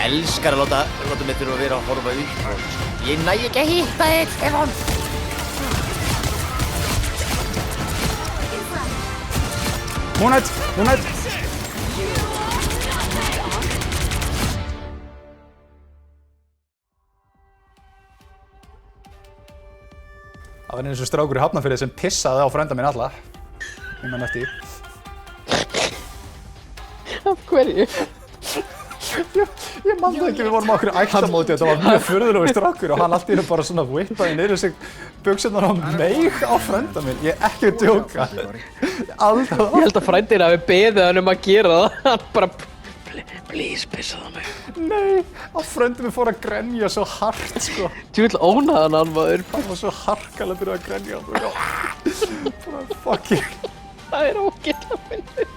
elskar að láta mig þurfa að vera að horfa upp. Ég næ ekki að hitta þig, Stefán. Moonlight. Það var eins og strákur í Hafnarfirði sem pissaði á frænda minn alla. Ég man eftir. Af hverju? Ég man það ekki, við vorum á okkur ættamóti, þetta var mjög furðulegur strákur og hann allt í einu bara svona whippaði niður sig buxurnar á mig á frænda minn. Ég er ekki að djóka. Ég held að frændir hafi beðið hann að gera það. Hann bara, please, pissaðu á mig. Nei, og frænda minn fór að grenja svo hart, sko. Djúvill ónaðan hann maður. Hann var svo harkalega að byrja að grenja. Bara, fuck you. Það er ógeðslega fyndið.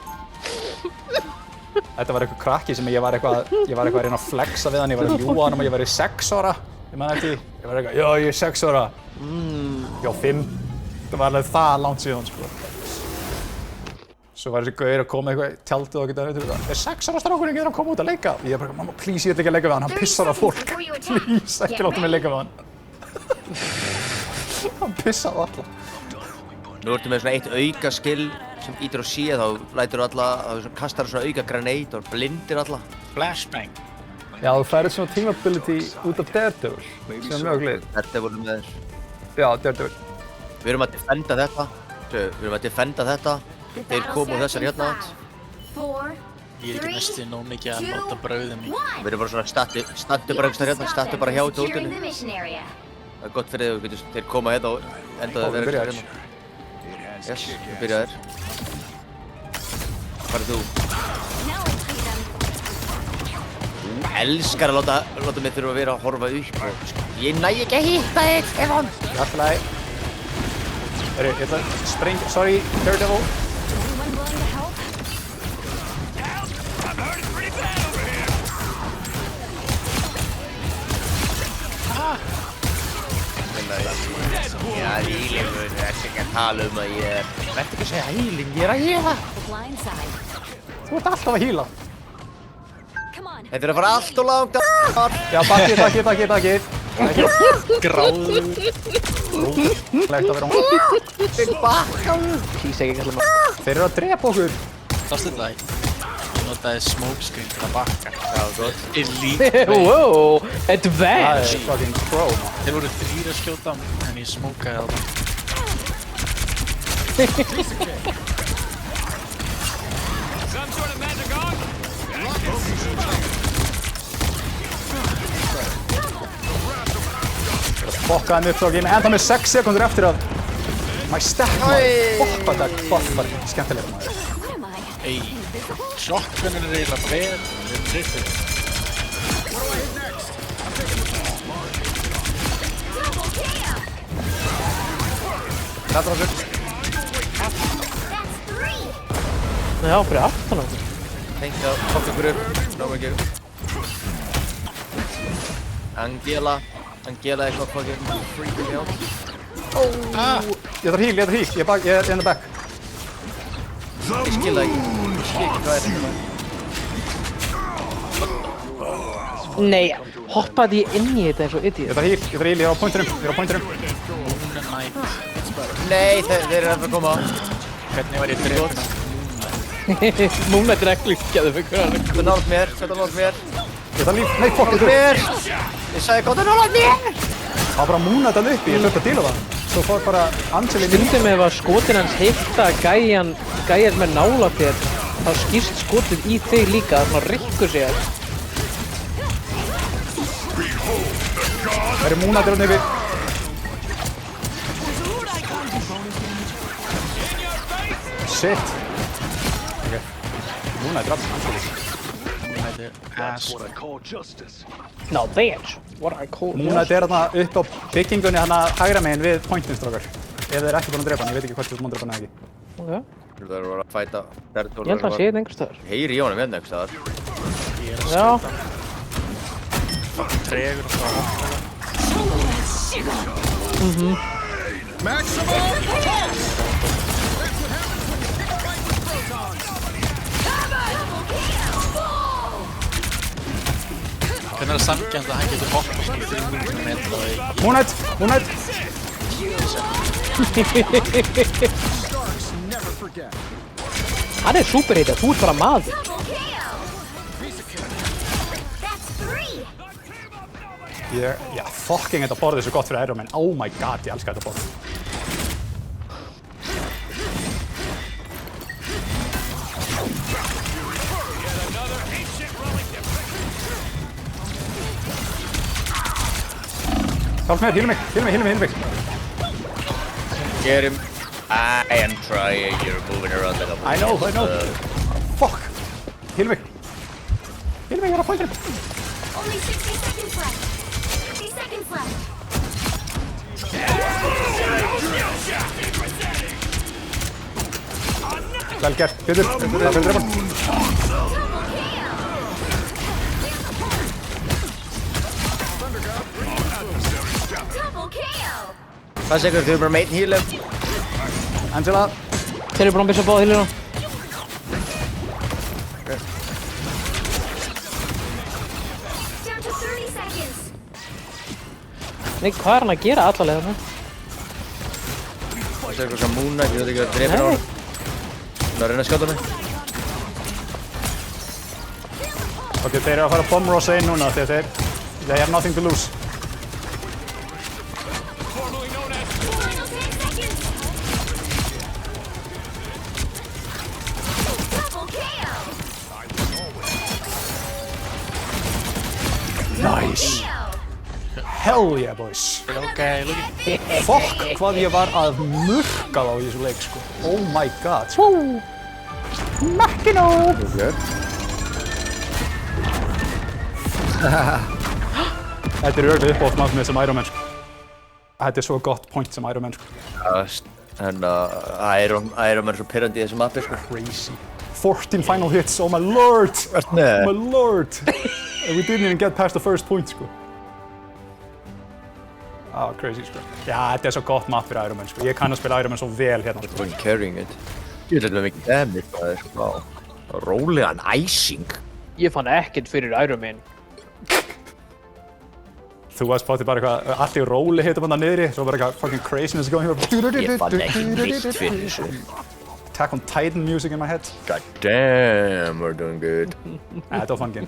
Þetta var eitthvað krakki sem ég var eitthvað að reyna að flexa við hann, ég var að ljúga hann að ég væri 6 ára. Ég man eftir, ég var eitthvað, já ég er 6 ára. Já 5. Það var alveg það langt síðan, sko. Svo var þessi gaur að koma eitthvað í tjaldið og geta eitthvað, er 6 ára strákurinn, getur hann að koma út að leika? Og ég bara, mamma, please, ég ætla ekki að leika við hann, hann pissar á fólk. Please, ekki láta mig leika við hann. Hann pissaði á alla. Nú ertu með svona eitt auka skill sem ítir á C, þá lætur alla, þá kastar svona auka grenade og blindir alla. Flashbang. Já, þú færið svona team ability út af Daredevil, sem er mjög glið. Daredevil með þér. Já, Daredevil. Við erum að defenda þetta. Þeir komu úr þessar hérna. Ég er ekki næstu nóg mikið að láta brauðið mig. Við erum bara svona stattu bara einhverstaðar hérna, stattu bara hjá tótinu. Það er gott fyrir þig, þeir koma hérna og endaðu að vera einhverstaðar hérna. Yes, við byrjaðir. Hvað er þú? Þú elskar að láta mig þurfa að vera að horfa upp. Ég næ ekki að hitta þig, Stefán. Allt í lagi. Ég ætla að sprengja, sorry, Daredevil. Já, hýlingur, það er ekki að tala að ég er... Vertu ekki að segja hýling, ég er að hýla. Þú ert alltaf að hýla. Þetta er að fara allt og langt að... Já, bakið. Gráður. Lægt að vera hún. Þeir bakkaðu. Please, ekki kalla maður. Þeir eru að drepa okkur. Sástu þetta? Ég notaði smokescreen til að bakka. Já, gott. Elite. Wow, Það advance. er fucking pro. Þeir voru 3 að skjóta en ég smókaði á það. Fokkaði mig upp svo að ég enda með 6 sekundur eftir að my stack maður. Fokkaði bara skemmtilega maður. Ey, shotgunin er eiginlega vel, við trippið. Þetta var svo. Já, fyrir aftan á okkur. Tengt að fokka ykkur upp. Náum ekki. Angela eitthvað fucking freaking out. Ég þarf híl. Ég er in the back. Ég skil það ekki. Ég skil ekki hvað er þetta maður. Nei, hoppaði ég inn í þetta eins og Ég idiot. þarf híl. Ég er á pointinum. Nei, þeir eru að koma. Hvernig var ég drefn? Moonlight er ekki líkjaðu fyrir hvernig. Þetta nátt mér. Ég þarf líf. Nei, fokk, þetta Mér! Ég sagði gott að nátt mér! Það var bara að múna þetta uppi. Ég hljótt að díla það. Svo fór bara Angeli inn í. Stundum ef að skotin hans hitta gæjan með nála þér, þá skýrst skotið í þig líka, það svona rykkur sig að. Það eru múna þetta yfir. Shit. Ok. Múna þetta Angeli. Now that's what I call Múna þetta er þarna upp á byggingunni hana hægra megin við pointin strákar. Ef þeir eru ekki búin að drepa hann, ég veit ekki hvort þú ert búin að drepa hann eða ekki. Okay. Það eru að fæta. Ég held að það sé þetta einhvers staðar. Heyri í honum hérna einhvers staðar. Ég er að Já. skjóta. Tregur og það. Hvernig er sanngjarnt að hann getur hoppað svona 300 metra í... Moonlight! Moonlight! Hann er superhittar, þú ert bara maður. Já, fucking þetta borðið er svo gott fyrir Iron Man. Oh my god, ég elska þetta borð. Hjálp mér, hýlum mig. Get him. I am trying, you're moving around like a... I know. Fuck. Hýlum mig, ég er að pointa. Only 60 seconds left. 60 seconds left. Vel gert, Pétur. Það fyrir dreifan. Það sé ykkur, þau eru bara með einn heal-up. Angela. Þeir eru búin að missa báða healina. Down to 30 seconds. Nei, hvað er hann að gera allalega þarna? Það sé ykkur sem Moon Knight, ég veit ekki að drepa á hann. Það er að reyna að skjóta mig. Ok, þeir eru að fara bomb rosa inn núna þegar they have nothing to lose. Nice. Hell yeah, boys. Okay, look at... Fuck hvað ég var að murka þá í þessu leik, sko. Oh my god. Makkino! Þetta er örgulega uppáhaldsmaður með sem Iron Man, sko. Þetta er svo gott point sem Iron Man, sko. En Iron Man er svo pirrandi í þessu mappi, sko. Crazy. 14 final hits, oh my lord! Nei. Oh my lord! And we didn't even get past the first point, sko. Crazy, sko. Já, þetta er svo gott map fyrir Iron Man, sko. Ég kann að spila Iron Man svo vel hérna, sko. Fucking carrying it. Ég vil eitthvað mikið damage, það er sko. Rólegan icing. Ég fann ekkert fyrir Iron Man. Þú varst báttið bara eitthvað, allir róli hitum hann niðri, svo bara eitthvað fucking craziness going here. Ég fann ekki neitt fyrir þessu. Attack on Titan music in my head. God damn, we're doing good. Þetta var fun game.